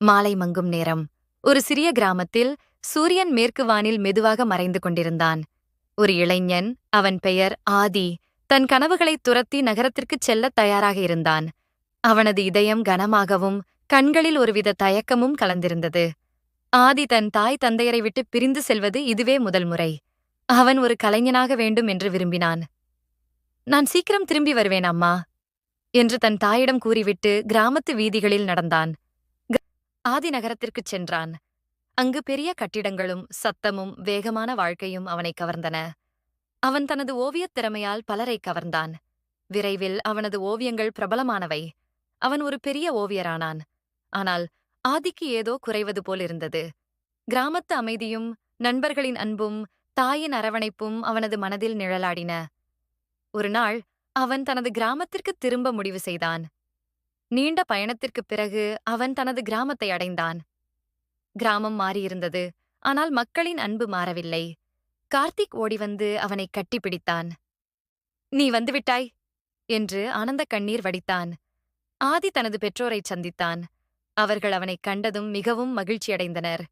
மாலை மங்கும் நேரம். ஒரு சிறிய கிராமத்தில் சூரியன் மேற்கு வானில் மெதுவாக மறைந்து கொண்டிருந்தான். ஒரு இளைஞன், அவன் பெயர் ஆதி, தன் கனவுகளைத் துரத்தி நகரத்திற்குச் செல்லத் தயாராக இருந்தான். அவனது இதயம் கனமாகவும் கண்களில் ஒருவித தயக்கமும் கலந்திருந்தது. ஆதி தன் தாய் தந்தையரை விட்டு பிரிந்து செல்வது இதுவே முதல் முறை. அவன் ஒரு கலைஞனாக வேண்டும் என்று விரும்பினான். நான் சீக்கிரம் திரும்பி வருவேன் அம்மா என்று தன் தாயிடம் கூறிவிட்டு கிராமத்து வீதிகளில் நடந்தான். ஆதி நகரத்திற்குச் சென்றான். அங்கு பெரிய கட்டிடங்களும் சத்தமும் வேகமான வாழ்க்கையும் அவனை கவர்ந்தன. அவன் தனது ஓவியத் திறமையால் பலரை கவர்ந்தான். விரைவில் அவனது ஓவியங்கள் பிரபலமானவை. அவன் ஒரு பெரிய ஓவியரானான். ஆனால் ஆதிக்கு ஏதோ குறைவது போலிருந்தது. கிராமத்து அமைதியும் நண்பர்களின் அன்பும் தாயின் அரவணைப்பும் அவனது மனதில் நிழலாடின. ஒரு நாள் அவன் தனது கிராமத்திற்கு திரும்ப முடிவு செய்தான். நீண்ட பயணத்திற்குப் பிறகு அவன் தனது கிராமத்தை அடைந்தான். கிராமம் மாறியிருந்தது, ஆனால் மக்களின் அன்பு மாறவில்லை. கார்த்திக் ஓடிவந்து அவனை கட்டிப்பிடித்தான். நீ வந்துவிட்டாய் என்று ஆனந்த கண்ணீர் வடித்தான். ஆதி தனது பெற்றோரைச் சந்தித்தான். அவர்கள் அவனைக் கண்டதும் மிகவும் மகிழ்ச்சியடைந்தனர்.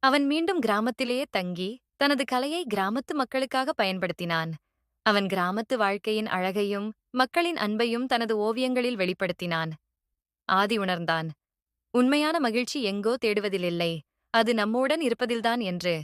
அவன் மீண்டும் கிராமத்திலேயே தங்கி தனது கலையை கிராமத்து மக்களுக்காக பயன்படுத்தினான். அவன் கிராமத்து வாழ்க்கையின் அழகையும் மக்களின் அன்பையும் தனது ஓவியங்களில் வெளிப்படுத்தினான். ஆதி உணர்ந்தான், உண்மையான மகிழ்ச்சி எங்கோ தேடுவதிலில்லை, அது நம்முடன் இருப்பதில்தான் என்று.